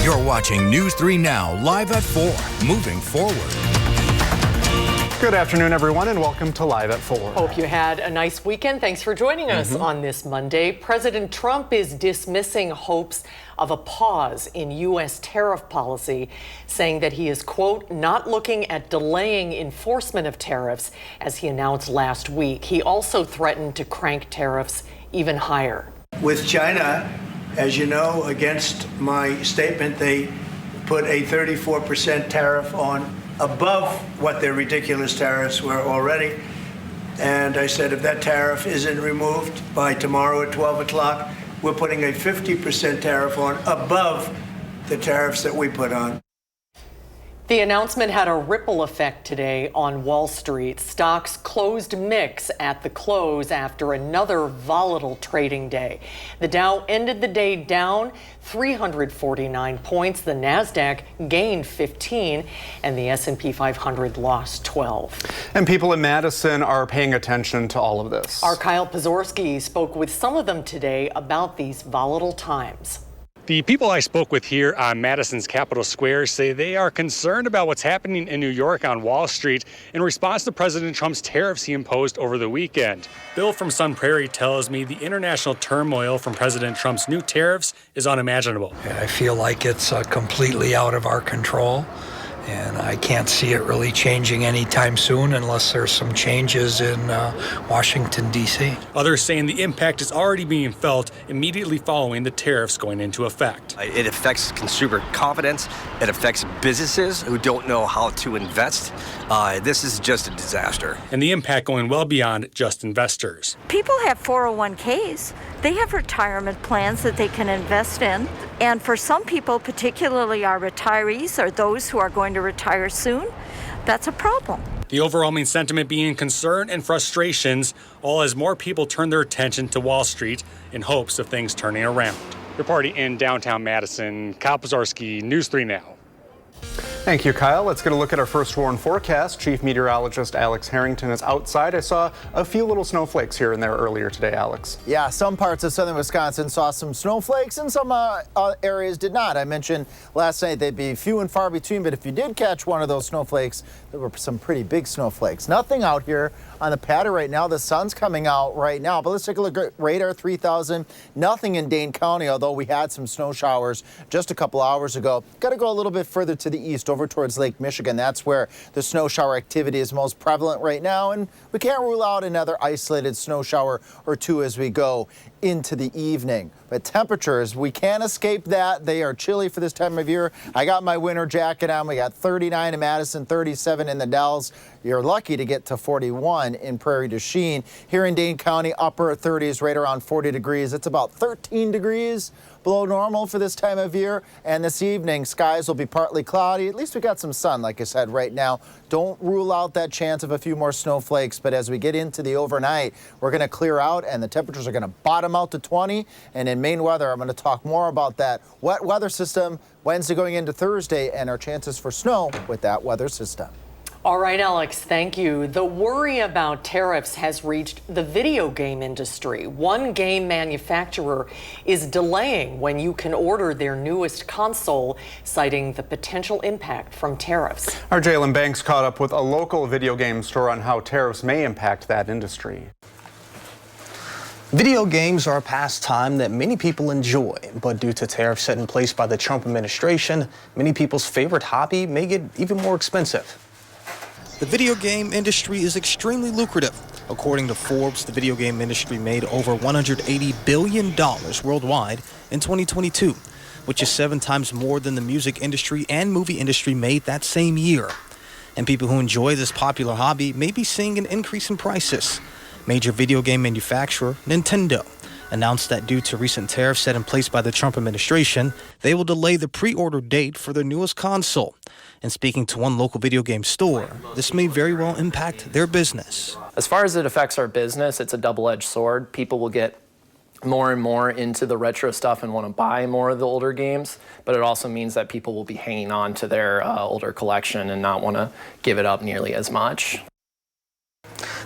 You're watching News 3 Now, live at 4, moving forward. Good afternoon, everyone, and welcome to Live at 4. Hope you had a nice weekend. Thanks for joining us on this Monday. President Trump is dismissing hopes of a pause in U.S. tariff policy, saying that he is, quote, not looking at delaying enforcement of tariffs, as he announced last week. He also threatened to crank tariffs even higher. With China, as you know, against my statement, they put a 34% tariff on above what their ridiculous tariffs were already. And I said, if that tariff isn't removed by tomorrow at 12 o'clock, we're putting a 50% tariff on above the tariffs that we put on. The announcement had a ripple effect today on Wall Street. Stocks closed mixed at the close after another volatile trading day. The Dow ended the day down 349 points. The Nasdaq gained 15, and the S&P 500 lost 12. And people in Madison are paying attention to all of this. Our Kyle Pozorski spoke with some of them today about these volatile times. The people I spoke with here on Madison's Capitol Square say they are concerned about what's happening in New York on Wall Street in response to President Trump's tariffs he imposed over the weekend. Bill from Sun Prairie tells me the international turmoil from President Trump's new tariffs is unimaginable. I feel like it's completely out of our control, and I can't see it really changing anytime soon unless there's some changes in Washington, D.C. Others saying the impact is already being felt immediately following the tariffs going into effect. It affects consumer confidence. It affects businesses who don't know how to invest. This is just a disaster. And the impact going well beyond just investors. People have 401ks. They have retirement plans that they can invest in. And for some people, particularly our retirees or those who are going to retire soon, that's a problem. The overwhelming sentiment being concern and frustrations, all as more people turn their attention to Wall Street in hopes of things turning around. Reporting in downtown Madison, Kyle Pozorski, News 3 Now. Thank you, Kyle. Let's get a look at our first warn forecast. Chief Meteorologist Alex Harrington is outside. I saw a few little snowflakes here and there earlier today, Alex. Yeah, some parts of southern Wisconsin saw some snowflakes and some areas did not. I mentioned last night they'd be few and far between, but if you did catch one of those snowflakes, there were some pretty big snowflakes. Nothing out here on the pattern right now. The sun's coming out right now, but let's take a look at radar 3000. Nothing in Dane County, although we had some snow showers just a couple hours ago. Got to go a little bit further to the east, over towards Lake Michigan. That's where the snow shower activity is most prevalent right now, and we can't rule out another isolated snow shower or two as we go into the evening. But temperatures, we can't escape that. They are chilly for this time of year. I got my winter jacket on. We got 39 in Madison, 37 in the Dells. You're lucky to get to 41 in Prairie du Chien. Here in Dane County, upper 30s, right around 40 degrees. It's about 13 degrees below normal for this time of year. And this evening, skies will be partly cloudy. At least we got some sun, like I said, right now. Don't rule out that chance of a few more snowflakes. But as we get into the overnight, we're going to clear out and the temperatures are going to bottom out to 20. And in Maine weather, I'm going to talk more about that wet weather system Wednesday going into Thursday and our chances for snow with that weather system. All right, Alex, thank you. The worry about tariffs has reached the video game industry. One game manufacturer is delaying when you can order their newest console, citing the potential impact from tariffs. Our Jalen Banks caught up with a local video game store on how tariffs may impact that industry. Video games are a pastime that many people enjoy, but due to tariffs set in place by the Trump administration, many people's favorite hobby may get even more expensive. The video game industry is extremely lucrative. According to Forbes, the video game industry made over $180 billion worldwide in 2022, which is 7 times more than the music industry and movie industry made that same year. And people who enjoy this popular hobby may be seeing an increase in prices. Major video game manufacturer Nintendo announced that due to recent tariffs set in place by the Trump administration, they will delay the pre-order date for their newest console. And speaking to one local video game store, this may very well impact their business. As far as it affects our business, it's a double-edged sword. People will get more and more into the retro stuff and want to buy more of the older games, but it also means that people will be hanging on to their older collection and not want to give it up nearly as much.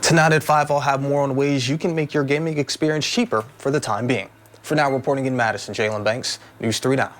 Tonight at 5, I'll have more on ways you can make your gaming experience cheaper for the time being. For now, reporting in Madison, Jalen Banks, News 3 Now.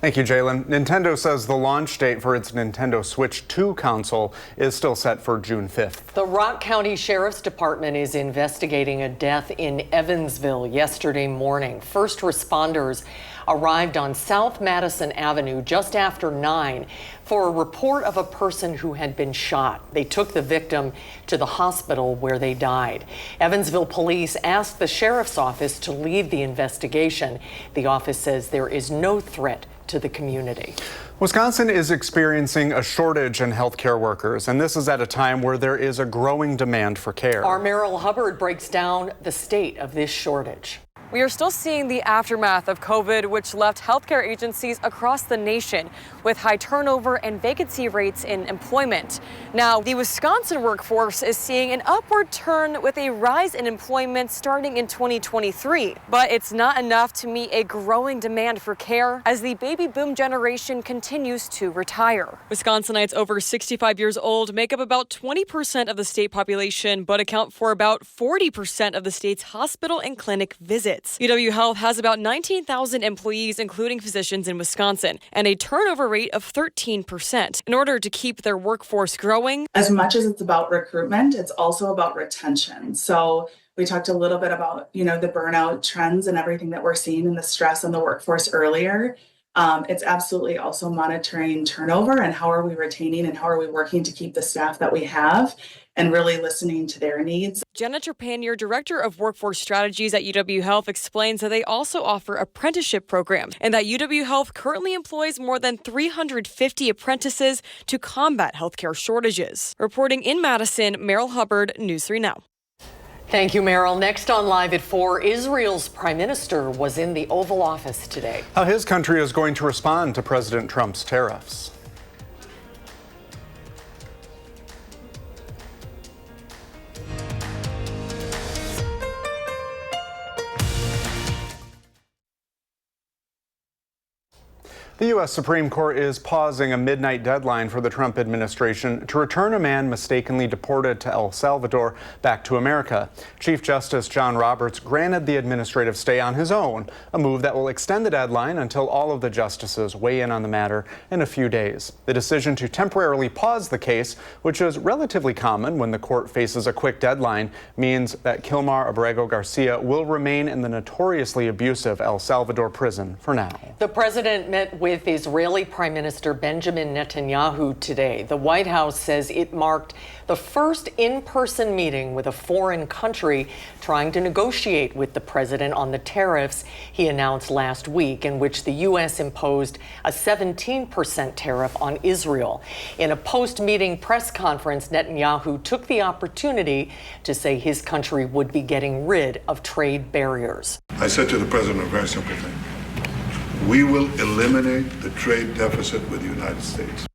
Thank you, Jalen. Nintendo says the launch date for its Nintendo Switch 2 console is still set for June 5th. The Rock County Sheriff's Department is investigating a death in Evansville yesterday morning. First responders arrived on South Madison Avenue just after 9 for a report of a person who had been shot. They took the victim to the hospital where they died. Evansville police asked the sheriff's office to lead the investigation. The office says there is no threat to the community. Wisconsin is experiencing a shortage in healthcare workers, and this is at a time where there is a growing demand for care. Our Merrill Hubbard breaks down the state of this shortage. We are still seeing the aftermath of COVID, which left healthcare agencies across the nation with high turnover and vacancy rates in employment. Now, the Wisconsin workforce is seeing an upward turn with a rise in employment starting in 2023. But it's not enough to meet a growing demand for care as the baby boom generation continues to retire. Wisconsinites over 65 years old make up about 20% of the state population, but account for about 40% of the state's hospital and clinic visits. UW Health has about 19,000 employees, including physicians in Wisconsin, and a turnover rate of 13%. In order to keep their workforce growing, as much as it's about recruitment, it's also about retention. So we talked a little bit about, the burnout trends and everything that we're seeing in the stress on the workforce earlier. It's absolutely also monitoring turnover and how are we retaining and how are we working to keep the staff that we have and really listening to their needs. Jenna Trepanier, Director of Workforce Strategies at UW Health, explains that they also offer apprenticeship programs and that UW Health currently employs more than 350 apprentices to combat healthcare shortages. Reporting in Madison, Merrill Hubbard, News 3 Now. Thank you, Merrill. Next on Live at 4, Israel's prime minister was in the Oval Office today. How his country is going to respond to President Trump's tariffs. The U.S. Supreme Court is pausing a midnight deadline for the Trump administration to return a man mistakenly deported to El Salvador back to America. Chief Justice John Roberts granted the administrative stay on his own, a move that will extend the deadline until all of the justices weigh in on the matter in a few days. The decision to temporarily pause the case, which is relatively common when the court faces a quick deadline, means that Kilmar Abrego Garcia will remain in the notoriously abusive El Salvador prison for now. The president met with Israeli Prime Minister Benjamin Netanyahu today. The White House says it marked the first in-person meeting with a foreign country trying to negotiate with the president on the tariffs he announced last week, in which the U.S. imposed a 17% tariff on Israel. In a post-meeting press conference, Netanyahu took the opportunity to say his country would be getting rid of trade barriers. I said to the president a very simple thing. We will eliminate the trade deficit with the United States.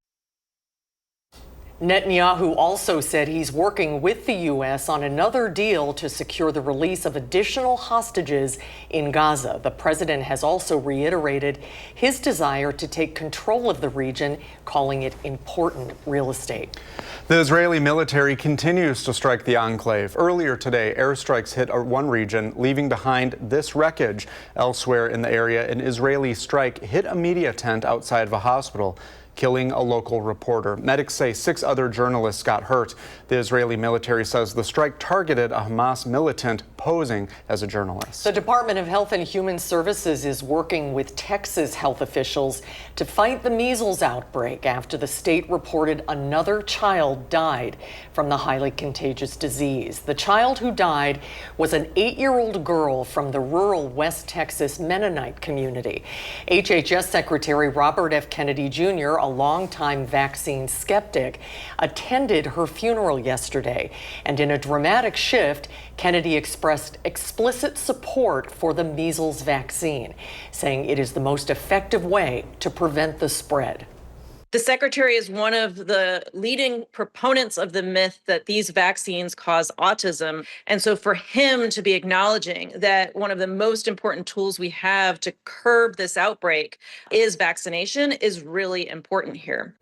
Netanyahu also said he's working with the U.S. on another deal to secure the release of additional hostages in Gaza. The president has also reiterated his desire to take control of the region, calling it important real estate. The Israeli military continues to strike the enclave. Earlier today, airstrikes hit one region, leaving behind this wreckage. Elsewhere in the area, an Israeli strike hit a media tent outside of a hospital, killing a local reporter. Medics say 6 other journalists got hurt. The Israeli military says the strike targeted a Hamas militant posing as a journalist. The Department of Health and Human Services is working with Texas health officials to fight the measles outbreak after the state reported another child died from the highly contagious disease. The child who died was an 8-year-old girl from the rural West Texas Mennonite community. HHS Secretary Robert F. Kennedy Jr., a longtime vaccine skeptic, attended her funeral yesterday. And in a dramatic shift, Kennedy expressed explicit support for the measles vaccine, saying it is the most effective way to prevent the spread. The secretary is one of the leading proponents of the myth that these vaccines cause autism. And so for him to be acknowledging that one of the most important tools we have to curb this outbreak is vaccination is really important here.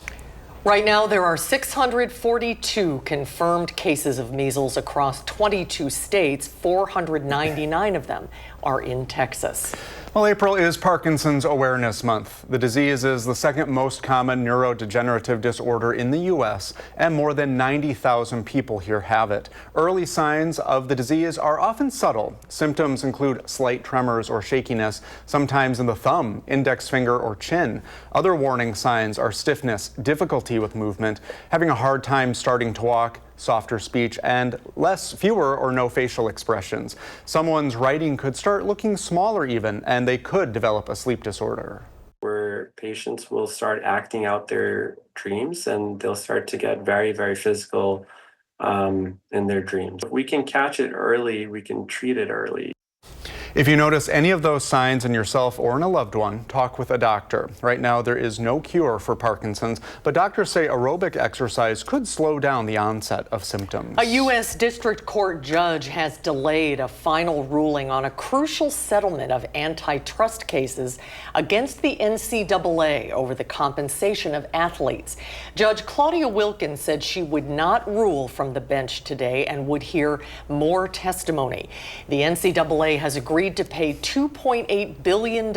Right now, there are 642 confirmed cases of measles across 22 states, 499 of them are in Texas. Well, April is Parkinson's Awareness Month. The disease is the second most common neurodegenerative disorder in the U.S., and more than 90,000 people here have it. Early signs of the disease are often subtle. Symptoms include slight tremors or shakiness, sometimes in the thumb, index finger, or chin. Other warning signs are stiffness, difficulty with movement, having a hard time starting to walk, softer speech, and fewer or no facial expressions. Someone's writing could start looking smaller even, and they could develop a sleep disorder. Where patients will start acting out their dreams and they'll start to get very, very physical in their dreams. If we can catch it early, we can treat it early. If you notice any of those signs in yourself or in a loved one, talk with a doctor. Right now, there is no cure for Parkinson's, but doctors say aerobic exercise could slow down the onset of symptoms. A U.S. District Court judge has delayed a final ruling on a crucial settlement of antitrust cases against the NCAA over the compensation of athletes. Judge Claudia Wilkins said she would not rule from the bench today and would hear more testimony. The NCAA has agreed to pay $2.8 billion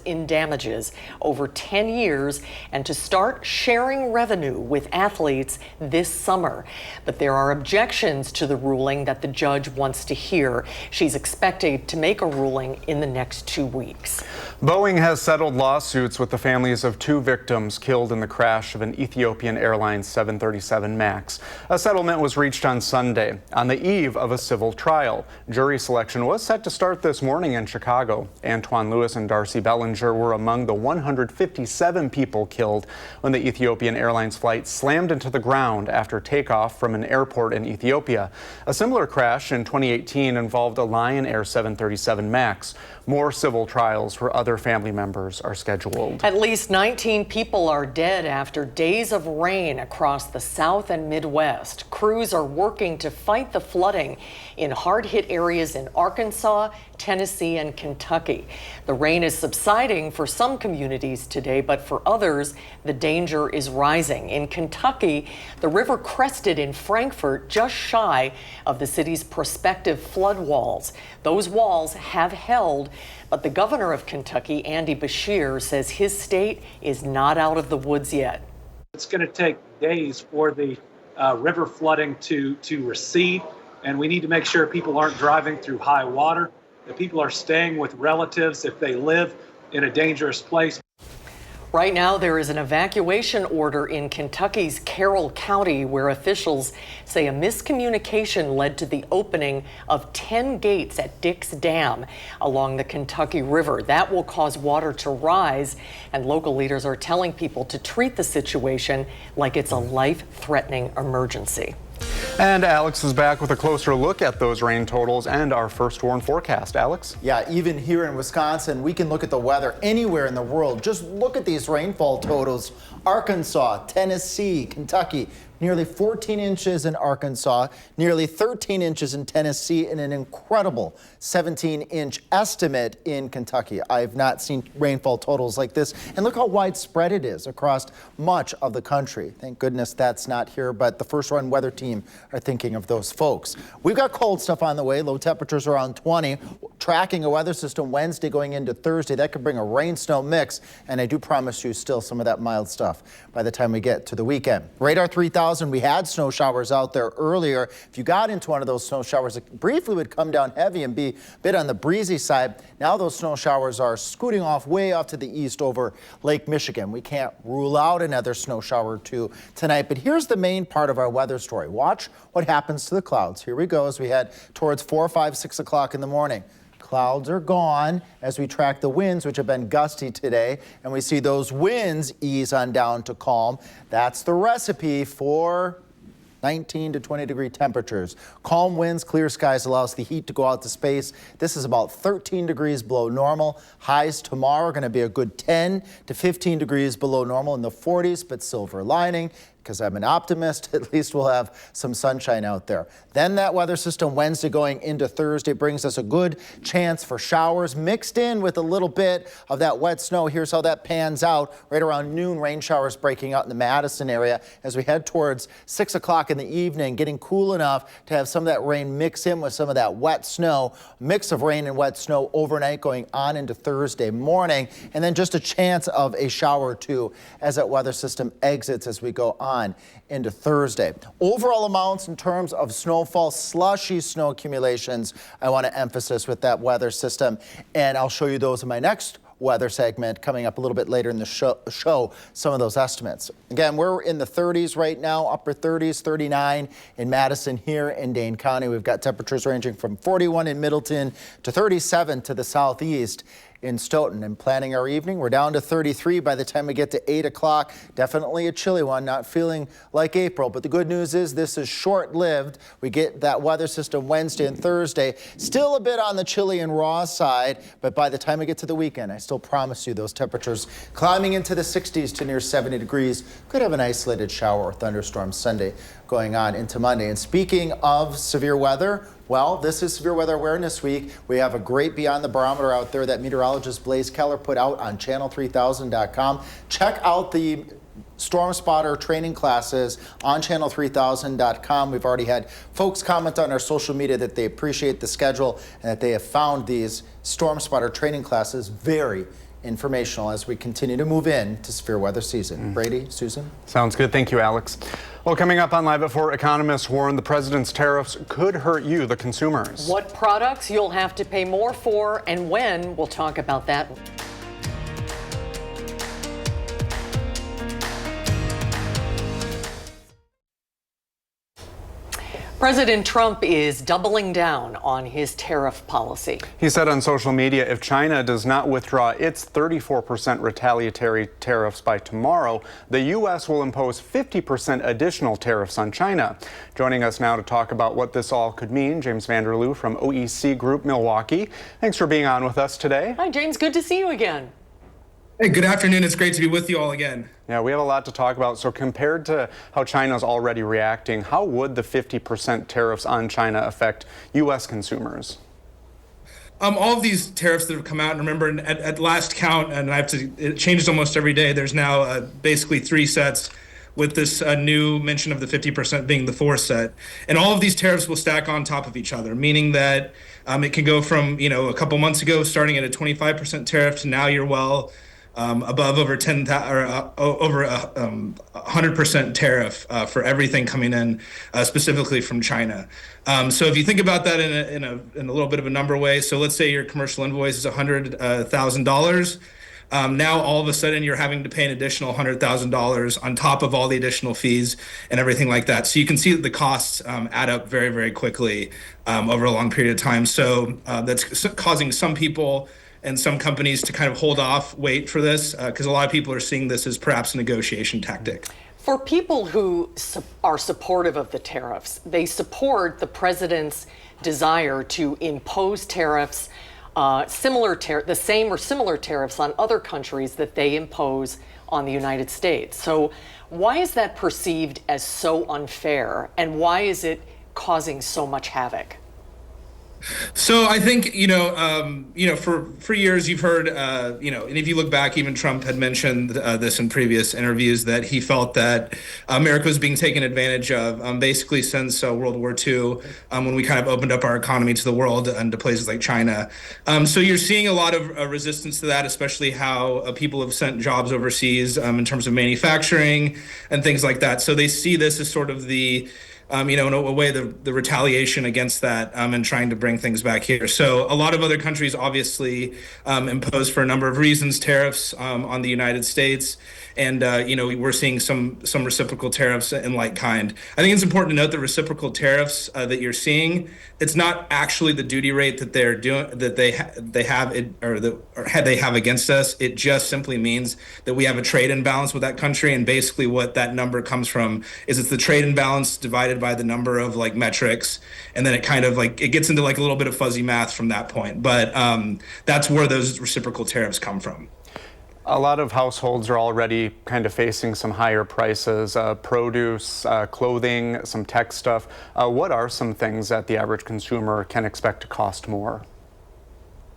in damages over 10 years and to start sharing revenue with athletes this summer. But there are objections to the ruling that the judge wants to hear. She's expected to make a ruling in the next 2 weeks. Boeing has settled lawsuits with the families of 2 victims killed in the crash of an Ethiopian Airlines 737 MAX. A settlement was reached on Sunday, on the eve of a civil trial. Jury selection was set to start this morning in Chicago. Antoine Lewis and Darcy Bellinger were among the 157 people killed when the Ethiopian Airlines flight slammed into the ground after takeoff from an airport in Ethiopia. A similar crash in 2018 involved a Lion Air 737 MAX. More civil trials for other family members are scheduled. At least 19 people are dead after days of rain across the South and Midwest. Crews are working to fight the flooding in hard-hit areas in Arkansas, Tennessee, and Kentucky. The rain is subsiding for some communities today, but for others, the danger is rising. In Kentucky, the river crested in Frankfort just shy of the city's prospective flood walls. Those walls have held, but the governor of Kentucky, Andy Beshear, says his state is not out of the woods yet. It's going to take days for the river flooding to recede, and we need to make sure people aren't driving through high water, that people are staying with relatives if they live in a dangerous place. Right now, there is an evacuation order in Kentucky's Carroll County where officials say a miscommunication led to the opening of 10 gates at Dick's Dam along the Kentucky River. That will cause water to rise, and local leaders are telling people to treat the situation like it's a life-threatening emergency. And Alex is back with a closer look at those rain totals and our first warn forecast. Alex? Yeah, even here in Wisconsin, we can look at the weather anywhere in the world. Just look at these rainfall totals. Arkansas, Tennessee, Kentucky. Nearly 14 inches in Arkansas, nearly 13 inches in Tennessee, and an incredible 17-inch estimate in Kentucky. I've not seen rainfall totals like this. And look how widespread it is across much of the country. Thank goodness that's not here, but the First Run Weather Team are thinking of those folks. We've got cold stuff on the way. Low temperatures around 20. Tracking a weather system Wednesday going into Thursday. That could bring a rain-snow mix, and I do promise you still some of that mild stuff by the time we get to the weekend. Radar 3000. We had snow showers out there earlier. If you got into one of those snow showers, it briefly would come down heavy and be a bit on the breezy side. Now those snow showers are scooting off way off to the east over Lake Michigan. We can't rule out another snow shower or two tonight, but here's the main part of our weather story. Watch what happens to the clouds. Here we go as we head towards 4, 5, 6 o'clock in the morning. Clouds are gone as we track the winds, which have been gusty today, and we see those winds ease on down to calm. That's the recipe for 19 to 20 degree temperatures. Calm winds, clear skies allows the heat to go out to space. This is about 13 degrees below normal. Highs tomorrow are going to be a good 10 to 15 degrees below normal in the 40s, but silver lining. because I'm an optimist. At least we'll have some sunshine out there. Then that weather system Wednesday going into Thursday brings us a good chance for showers mixed in with a little bit of that wet snow. Here's how that pans out. Right around noon, rain showers breaking out in the Madison area as we head towards 6 o'clock in the evening, getting cool enough to have some of that rain mix in with some of that wet snow. Mix of rain and wet snow overnight going on into Thursday morning, and then just a chance of a shower or two as that weather system exits as we go on into Thursday. Overall amounts in terms of snowfall, slushy snow accumulations, I want to emphasize with that weather system, and I'll show you those in my next weather segment coming up a little bit later in the show some of those estimates. Again, we're in the 30s right now, upper 30s, 39 in Madison here in Dane County. We've got temperatures ranging from 41 in Middleton to 37 to the southeast in Stoughton. And planning our evening, we're down to 33 by the time we get to 8 o'clock. Definitely a chilly one, not feeling like April. But the good news is this is short-lived. We get that weather system Wednesday and Thursday. Still a bit on the chilly and raw side, but by the time we get to the weekend, I still promise you those temperatures climbing into the 60s to near 70 degrees. Could have an isolated shower or thunderstorm Sunday going on into Monday. And speaking of severe weather, well, this is Severe Weather Awareness Week. We have a great Beyond the Barometer out there that meteorologist Blaise Keller put out on channel3000.com. Check out the Storm Spotter training classes on channel3000.com. We've already had folks comment on our social media that they appreciate the schedule and that they have found these Storm Spotter training classes very informational as we continue to move into severe weather season. Brady, Susan? Sounds good. Thank you, Alex. Well, coming up on Live at 4, economists warn the president's tariffs could hurt you, the consumers. What products you'll have to pay more for and when, we'll talk about that. President Trump is doubling down on his tariff policy. He said on social media if China does not withdraw its 34% retaliatory tariffs by tomorrow, the U.S. will impose 50% additional tariffs on China. Joining us now to talk about what this all could mean, James Vanderloo from OEC Group Milwaukee. Thanks for being on with us today. Hi, James. Good to see you again. Hey, good afternoon. It's great to be with you all again. Yeah, we have a lot to talk about. So compared to how China's already reacting, how would the 50% tariffs on China affect U.S. consumers? All of these tariffs that have come out, and remember at last count, and it changes almost every day, there's now basically 3 sets with this new mention of the 50% being the 4th set. And all of these tariffs will stack on top of each other, meaning that it can go from, a couple months ago starting at a 25% tariff to now you're above over 100% tariff for everything coming in, specifically from China. So if you think about that in a little bit of a number way, so let's say your commercial invoice is $100,000. Now all of a sudden you're having to pay an additional $100,000 on top of all the additional fees and everything like that. So you can see that the costs add up very, very quickly over a long period of time. So that's causing some people and some companies to kind of hold off, wait for this, because a lot of people are seeing this as perhaps a negotiation tactic. For people who are supportive of the tariffs, they support the president's desire to impose tariffs, the same or similar tariffs on other countries that they impose on the United States. So why is that perceived as so unfair, and why is it causing so much havoc? So I think, for years you've heard, and if you look back, even Trump had mentioned this in previous interviews, that he felt that America was being taken advantage of, basically since World War II, when we kind of opened up our economy to the world and to places like China. So you're seeing a lot of resistance to that, especially how people have sent jobs overseas in terms of manufacturing and things like that. So they see this as sort of the in a way, the retaliation against that and trying to bring things back here. So a lot of other countries obviously impose, for a number of reasons, tariffs on the United States. And, we're seeing some reciprocal tariffs in like kind. I think it's important to note the reciprocal tariffs that you're seeing. It's not actually the duty rate that they're doing, that they have against us. It just simply means that we have a trade imbalance with that country. And basically what that number comes from is it's the trade imbalance divided by the number of metrics. And then it kind of it gets into a little bit of fuzzy math from that point. But that's where those reciprocal tariffs come from. A lot of households are already kind of facing some higher prices, produce, clothing, some tech stuff. What are some things that the average consumer can expect to cost more?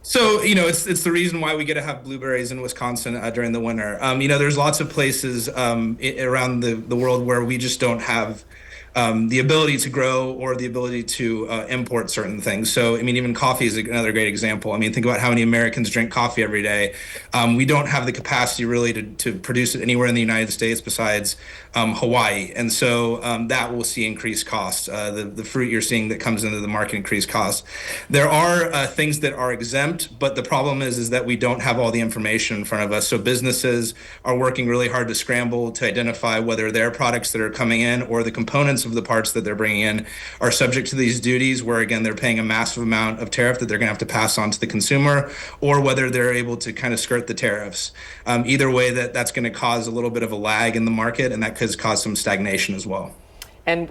So, it's the reason why we get to have blueberries in Wisconsin during the winter. There's lots of places around the world where we just don't have the ability to grow or the ability to import certain things. So, even coffee is another great example. Think about how many Americans drink coffee every day. We don't have the capacity really to produce it anywhere in the United States besides Hawaii. And so that will see increased costs. The fruit you're seeing that comes into the market increased costs. There are things that are exempt, but the problem is that we don't have all the information in front of us. So businesses are working really hard to scramble to identify whether their products that are coming in or the components of the parts that they're bringing in are subject to these duties, where again they're paying a massive amount of tariff that they're going to have to pass on to the consumer, or whether they're able to kind of skirt the tariffs. Either way, that's going to cause a little bit of a lag in the market, and that could cause some stagnation as well. And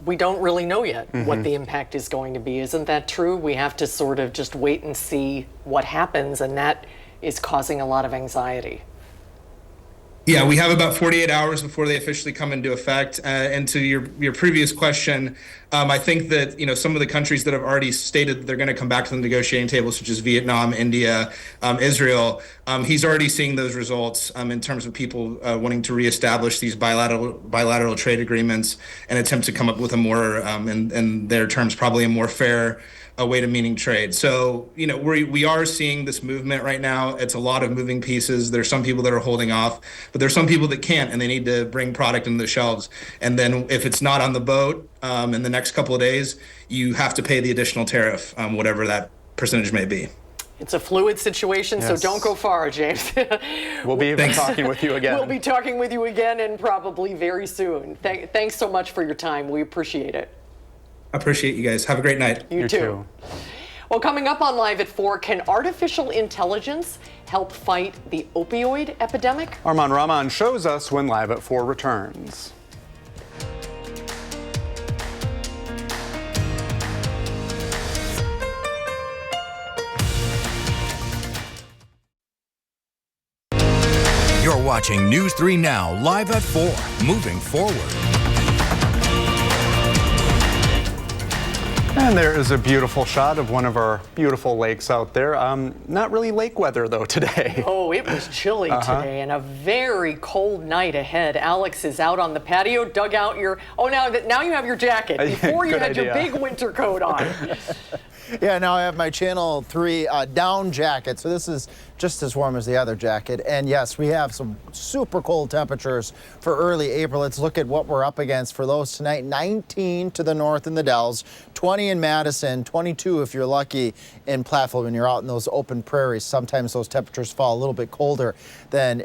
we don't really know yet what the impact is going to be. Isn't that true? We have to sort of just wait and see what happens, and that is causing a lot of anxiety. Yeah, we have about 48 hours before they officially come into effect. And to your previous question, I think that some of the countries that have already stated that they're going to come back to the negotiating table, such as Vietnam, India, Israel, he's already seeing those results in terms of people wanting to reestablish these bilateral trade agreements and attempt to come up with a more, in their terms, probably a more fair way to meaning trade. So, we are seeing this movement right now. It's a lot of moving pieces. There's some people that are holding off, but there's some people that can't, and they need to bring product into the shelves. And then if it's not on the boat in the next couple of days, you have to pay the additional tariff, whatever that percentage may be. It's a fluid situation, so don't go far, James. We'll be talking with you again. We'll be talking with you again, and probably very soon. Thanks so much for your time. We appreciate it. I appreciate you guys. Have a great night. You too. Well, coming up on Live at 4, can artificial intelligence help fight the opioid epidemic? Arman Rahman shows us when Live at 4 returns. You're watching News 3 Now, Live at 4, moving forward. And there is a beautiful shot of one of our beautiful lakes out there. Not really lake weather, though, today. Oh, it was chilly today and a very cold night ahead. Alex is out on the patio, dug out your... Oh, now you have your jacket. Before you had your big winter coat on. Yeah, now I have my Channel 3 down jacket, so this is just as warm as the other jacket. And yes, we have some super cold temperatures for early April. Let's look at what we're up against for those tonight. 19 to the north in the Dells, 20 in Madison, 22 if you're lucky in Platteville when you're out in those open prairies. Sometimes those temperatures fall a little bit colder than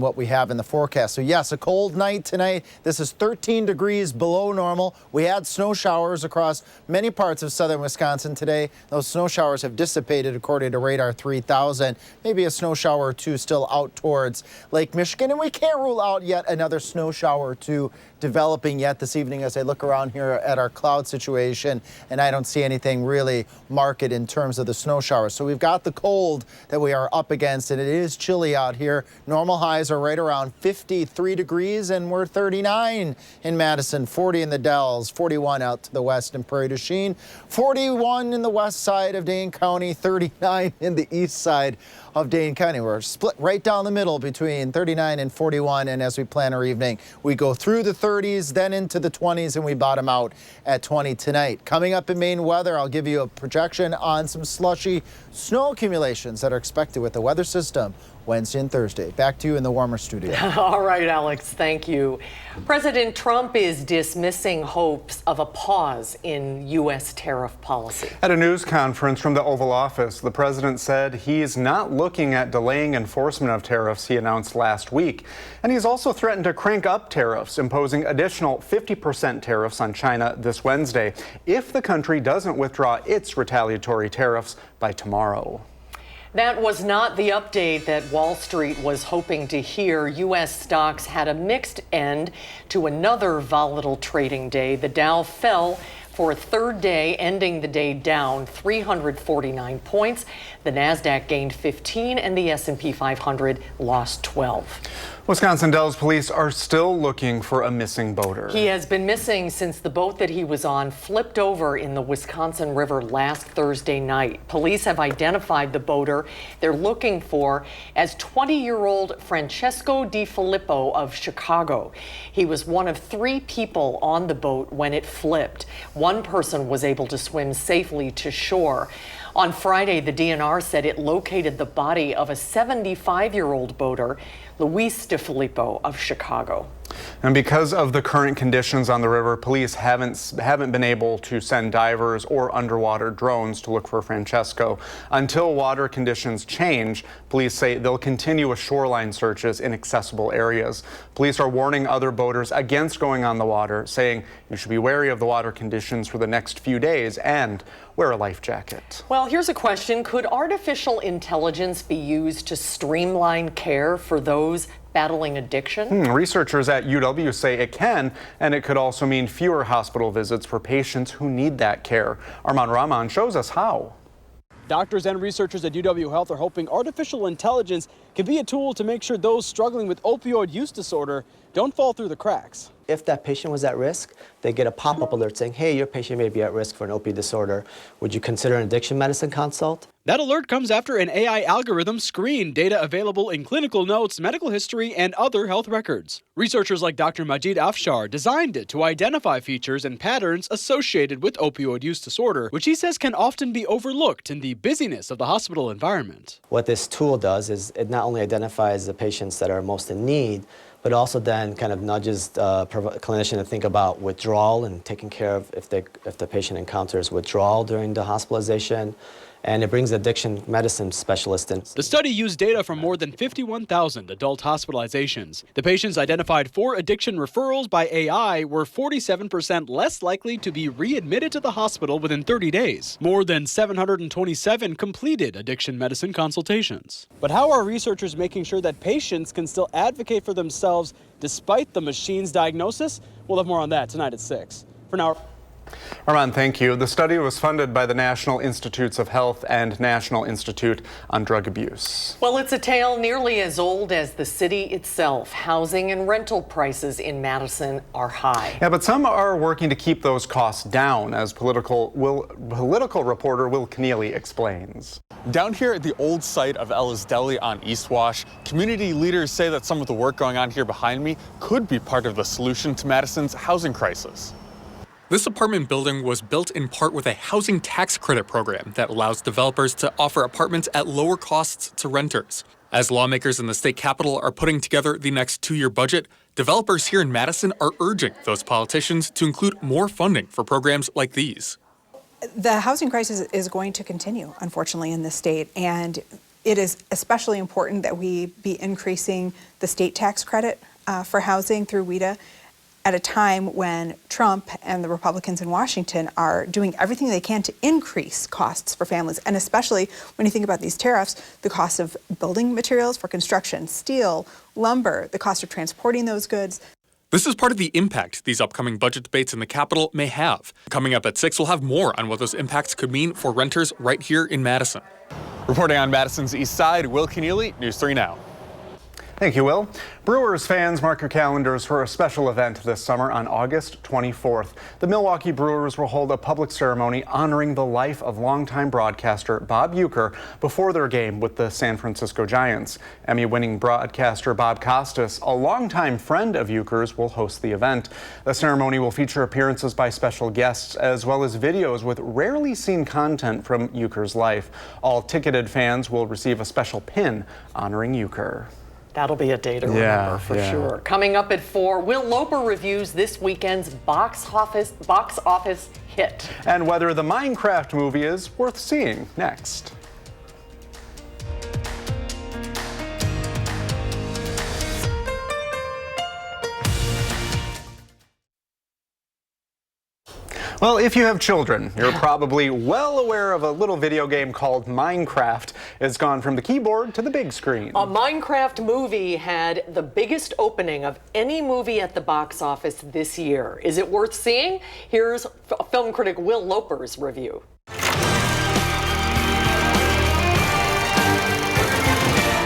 what we have in the forecast. So yes, a cold night tonight. This is 13 degrees below normal. We had snow showers across many parts of southern Wisconsin today. Those snow showers have dissipated according to Radar 3000. Maybe a snow shower or two still out towards Lake Michigan, and we can't rule out yet another snow shower or two developing yet this evening as I look around here at our cloud situation, and I don't see anything really marked in terms of the snow showers. So we've got the cold that we are up against, and it is chilly out here. Normal highs are right around 53 degrees, and we're 39 in Madison, 40 in the Dells, 41 out to the west in Prairie du Chien, 41 in the west side of Dane County, 39 in the east side of Dane County. We're split right down the middle between 39 and 41, and as we plan our evening, we go through the 30s, then into the 20s, and we bottom out at 20 tonight. Coming up in Maine weather, I'll give you a projection on some slushy snow accumulations that are expected with the weather system Wednesday and Thursday. Back to you in the warmer studio. All right, Alex, thank you. President Trump is dismissing hopes of a pause in U.S. tariff policy. At a news conference from the Oval Office, the president said he's not looking at delaying enforcement of tariffs he announced last week. And he's also threatened to crank up tariffs, imposing additional 50% tariffs on China this Wednesday if the country doesn't withdraw its retaliatory tariffs by tomorrow. That was not the update that Wall Street was hoping to hear. U.S. stocks had a mixed end to another volatile trading day. The Dow fell for a third day, ending the day down 349 points. The Nasdaq gained 15 and the S&P 500 lost 12. Wisconsin Dells police are still looking for a missing boater. He has been missing since the boat that he was on flipped over in the Wisconsin River last Thursday night. Police have identified the boater they're looking for as 20-year-old Francesco Di Filippo of Chicago. He was one of 3 people on the boat when it flipped. One person was able to swim safely to shore. On Friday, the DNR said it located the body of a 75-year-old boater, WISC-TV of Chicago. And because of the current conditions on the river, police haven't been able to send divers or underwater drones to look for Francesco. Until water conditions change, police say they'll continue with shoreline searches in accessible areas. Police are warning other boaters against going on the water, saying you should be wary of the water conditions for the next few days and wear a life jacket. Well, here's a question. Could artificial intelligence be used to streamline care for those battling addiction? Researchers at UW say it can, and it could also mean fewer hospital visits for patients who need that care. Arman Rahman shows us how. Doctors and researchers at UW Health are hoping artificial intelligence can be a tool to make sure those struggling with opioid use disorder don't fall through the cracks. If that patient was at risk, they get a pop-up alert saying, hey, your patient may be at risk for an opioid disorder. Would you consider an addiction medicine consult? That alert comes after an AI algorithm screened data available in clinical notes, medical history, and other health records. Researchers like Dr. Majid Afshar designed it to identify features and patterns associated with opioid use disorder, which he says can often be overlooked in the busyness of the hospital environment. What this tool does is it not only identifies the patients that are most in need, but also then kind of nudges the clinician to think about withdrawal and taking care of if the patient encounters withdrawal during the hospitalization. And it brings addiction medicine specialists in. The study used data from more than 51,000 adult hospitalizations. The patients identified for addiction referrals by AI were 47% less likely to be readmitted to the hospital within 30 days. More than 727 completed addiction medicine consultations. But how are researchers making sure that patients can still advocate for themselves despite the machine's diagnosis? We'll have more on that tonight at 6. For now. Arman, thank you. The study was funded by the National Institutes of Health and National Institute on Drug Abuse. Well, it's a tale nearly as old as the city itself. Housing and rental prices in Madison are high. Yeah, but some are working to keep those costs down, as political reporter Will Keneally explains. Down here at the old site of Ella's Deli on East Wash, community leaders say that some of the work going on here behind me could be part of the solution to Madison's housing crisis. This apartment building was built in part with a housing tax credit program that allows developers to offer apartments at lower costs to renters. As lawmakers in the state capitol are putting together the next 2-year budget, developers here in Madison are urging those politicians to include more funding for programs like these. The housing crisis is going to continue, unfortunately, in this state, and it is especially important that we be increasing the state tax credit for housing through WIDA at a time when Trump and the Republicans in Washington are doing everything they can to increase costs for families. And especially when you think about these tariffs, the cost of building materials for construction, steel, lumber, the cost of transporting those goods. This is part of the impact these upcoming budget debates in the Capitol may have. Coming up at 6, we'll have more on what those impacts could mean for renters right here in Madison. Reporting on Madison's East Side, Will Keneally, News 3 Now. Thank you, Will. Brewers fans, mark your calendars for a special event this summer on August 24th. The Milwaukee Brewers will hold a public ceremony honoring the life of longtime broadcaster Bob Uecker before their game with the San Francisco Giants. Emmy-winning broadcaster Bob Costas, a longtime friend of Uecker's, will host the event. The ceremony will feature appearances by special guests as well as videos with rarely seen content from Uecker's life. All ticketed fans will receive a special pin honoring Uecker. That'll be a day to remember for sure. Coming up at 4, Will Loper reviews this weekend's box office hit. And whether the Minecraft movie is worth seeing next. Well, if you have children, you're probably well aware of a little video game called Minecraft. It's gone from the keyboard to the big screen. A Minecraft movie had the biggest opening of any movie at the box office this year. Is it worth seeing? Here's film critic Will Loper's review.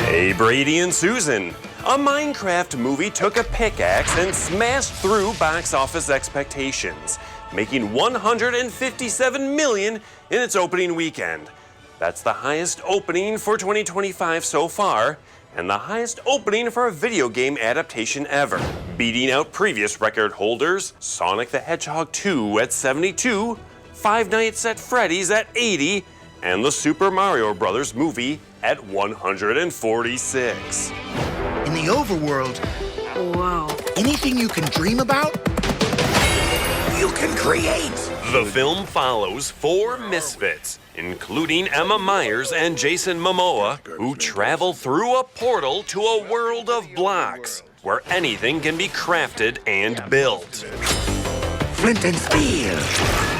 Hey, Brady and Susan. A Minecraft movie took a pickaxe and smashed through box office expectations, making $157 million in its opening weekend. That's the highest opening for 2025 so far, and the highest opening for a video game adaptation ever, beating out previous record holders Sonic the Hedgehog 2 at 72, Five Nights at Freddy's at 80, and the Super Mario Bros. Movie at 146. In the overworld, whoa, anything you can dream about, you can create. The film follows four misfits, including Emma Myers and Jason Momoa, who travel through a portal to a world of blocks, where anything can be crafted and built. Flint and steel.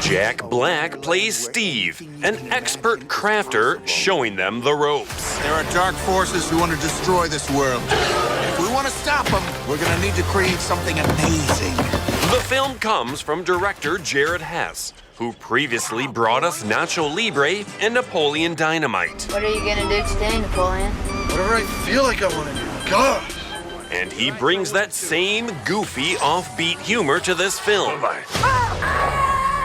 Jack Black plays Steve, an expert crafter showing them the ropes. There are dark forces who want to destroy this world. If we want to stop them, we're going to need to create something amazing. The film comes from director Jared Hess, who previously brought us Nacho Libre and Napoleon Dynamite. What are you going to do today, Napoleon? Whatever I feel like I want to do. God! And he brings that same goofy, offbeat humor to this film.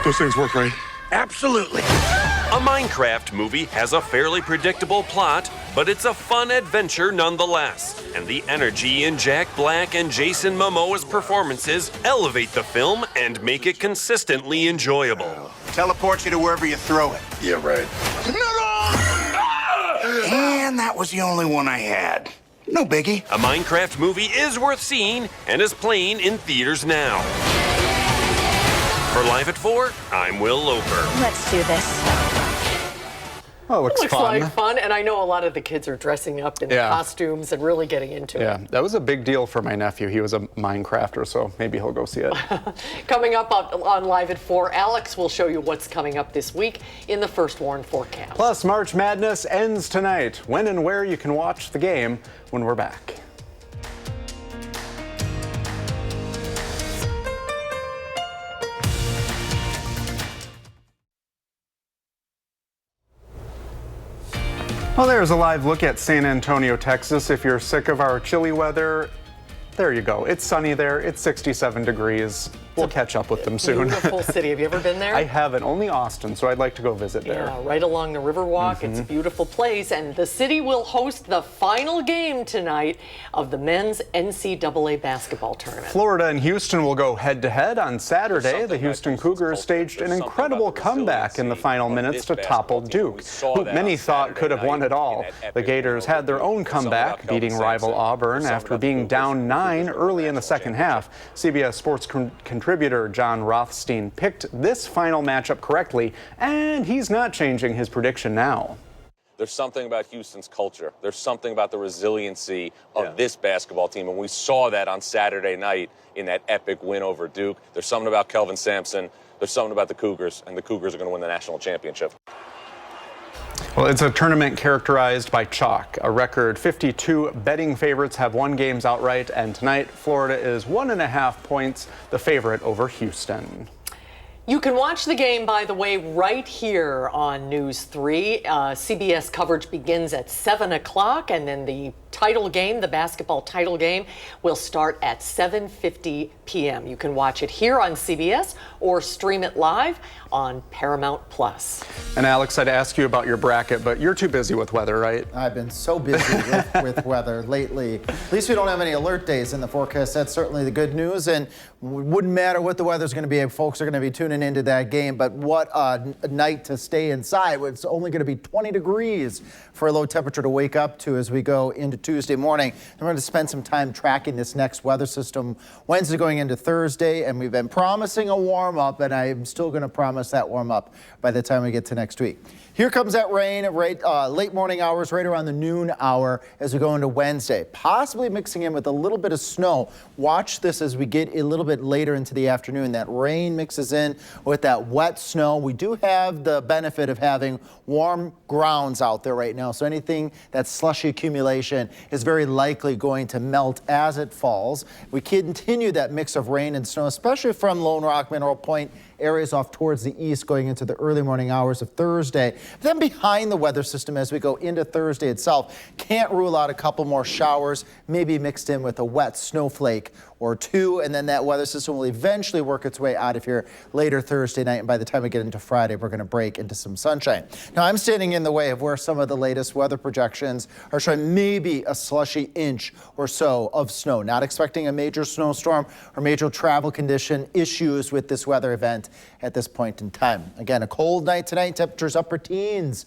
Those things work, right? Absolutely. A Minecraft movie has a fairly predictable plot, but it's a fun adventure nonetheless. And the energy in Jack Black and Jason Momoa's performances elevate the film and make it consistently enjoyable. Teleport you to wherever you throw it. Yeah, right. And that was the only one I had. No biggie. A Minecraft movie is worth seeing and is playing in theaters now. For Live at 4, I'm Will Loper. Let's do this. Oh, it looks fun. Like fun, and I know a lot of the kids are dressing up in costumes and really getting into it. Yeah, that was a big deal for my nephew. He was a Minecrafter, so maybe he'll go see it. Coming up on Live at 4, Alex will show you what's coming up this week in the First Warn forecast. Plus, March Madness ends tonight. When and where you can watch the game when we're back. Well, there's a live look at San Antonio, Texas. If you're sick of our chilly weather, there you go. It's sunny there. It's 67 degrees. We'll catch up with them soon. Beautiful city. Have you ever been there? I haven't. Only Austin, so I'd like to go visit there. Yeah, right along the Riverwalk. It's a beautiful place. And the city will host the final game tonight of the men's NCAA basketball tournament. Florida and Houston will go head-to-head on Saturday. The Houston Cougars staged an incredible comeback in the final minutes to topple Duke, who many thought could have won it all. The Gators had their own comeback, beating rival Auburn after being down 9 early in the second half. CBS Sports contributor John Rothstein picked this final matchup correctly, and he's not changing his prediction now. There's something about Houston's culture. There's something about the resiliency of this basketball team, and we saw that on Saturday night in that epic win over Duke. There's something about Kelvin Sampson. There's something about the Cougars, and the Cougars are going to win the national championship. Well, it's a tournament characterized by chalk. A record 52 betting favorites have won games outright, and tonight Florida is 1.5 points the favorite over Houston. You can watch the game, by the way, right here on News 3. CBS coverage begins at 7 o'clock, and then the title game, the basketball title game, will start at 7:50 p.m. You can watch it here on CBS or stream it live on Paramount Plus. And Alex, I'd ask you about your bracket, but you're too busy with weather, right? I've been so busy with weather lately. At least we don't have any alert days in the forecast. That's certainly the good news. And it wouldn't matter what the weather's going to be. Folks are going to be tuning into that game. But what a night to stay inside. It's only going to be 20 degrees for a low temperature to wake up to as we go into Tuesday morning. I'm going to spend some time tracking this next weather system Wednesday going into Thursday. And we've been promising a warm up, and I'm still going to promise that warm up by the time we get to next week. Here comes that rain at late morning hours, right around the noon hour as we go into Wednesday, possibly mixing in with a little bit of snow. Watch this as we get a little bit later into the afternoon. That rain mixes in with that wet snow. We do have the benefit of having warm grounds out there right now, so anything that's slushy accumulation is very likely going to melt as it falls. We continue that mix of rain and snow, especially from Lone Rock, Mineral Point, areas off towards the east going into the early morning hours of Thursday. Then behind the weather system as we go into Thursday itself, can't rule out a couple more showers, maybe mixed in with a wet snowflake or two, and then that weather system will eventually work its way out of here later Thursday night, and by the time we get into Friday, we're going to break into some sunshine. Now, I'm standing in the way of where some of the latest weather projections are showing maybe a slushy inch or so of snow. Not expecting a major snowstorm or major travel condition issues with this weather event at this point in time. Again, a cold night tonight, temperatures upper teens,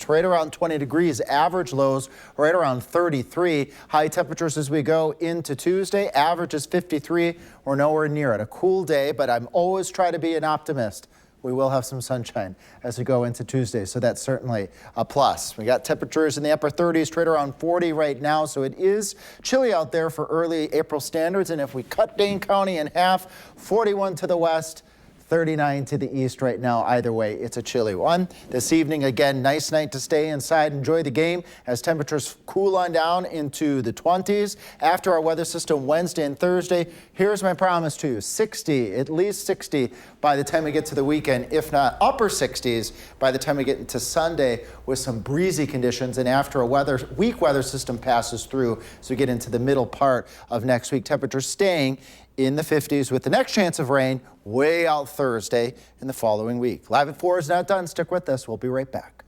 right around 20 degrees, average lows right around 33. High temperatures as we go into Tuesday, average is 53. We're nowhere near it. A cool day, but I'm always trying to be an optimist. We will have some sunshine as we go into Tuesday, so that's certainly a plus. We got temperatures in the upper 30s, right around 40 right now, so it is chilly out there for early April standards. And if we cut Dane County in half, 41 to the west, 39 to the east right now. Either way, it's a chilly one. This evening, again, nice night to stay inside, enjoy the game as temperatures cool on down into the 20s. After our weather system Wednesday and Thursday, here's my promise to you, 60, at least 60 by the time we get to the weekend, if not upper 60s by the time we get into Sunday with some breezy conditions. And after a weak weather system passes through, as we get into the middle part of next week, temperatures staying in the 50s with the next chance of rain way out Thursday in the following week. Live at 4 is not done. Stick with us. We'll be right back.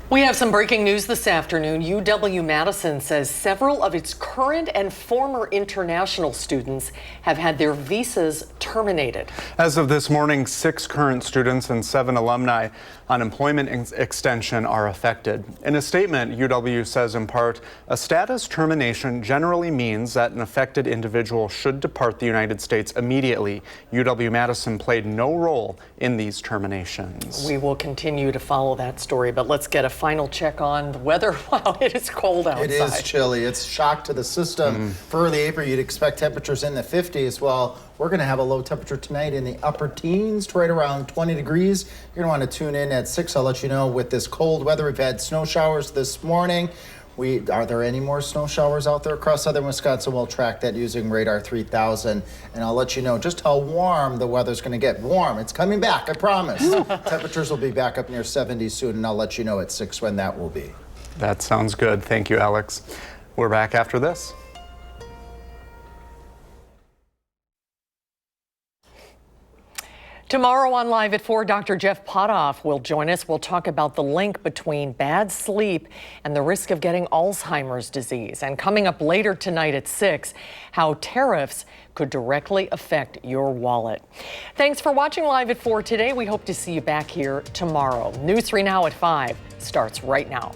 We have some breaking news this afternoon. UW-Madison says several of its current and former international students have had their visas terminated. As of this morning, 6 current students and 7 alumni on employment extension are affected. In a statement, UW says in part, a status termination generally means that an affected individual should depart the United States immediately. UW-Madison played no role in these terminations. We will continue to follow that story, but let's get a final check on the weather. Wow, it is cold outside. It is chilly. It's shock to the system. For early April, you'd expect temperatures in the 50s. Well, we're going to have a low temperature tonight in the upper teens to right around 20 degrees. You're going to want to tune in at 6. I'll let you know with this cold weather. We've had snow showers this morning. Are there any more snow showers out there across southern Wisconsin? We'll track that using Radar 3000, and I'll let you know just how warm the weather's going to get. Warm. It's coming back, I promise. Temperatures will be back up near 70 soon, and I'll let you know at 6 when that will be. That sounds good. Thank you, Alex. We're back after this. Tomorrow on Live at 4, Dr. Jeff Potoff will join us. We'll talk about the link between bad sleep and the risk of getting Alzheimer's disease. And coming up later tonight at 6, how tariffs could directly affect your wallet. Thanks for watching Live at 4 today. We hope to see you back here tomorrow. News 3 Now at 5 starts right now.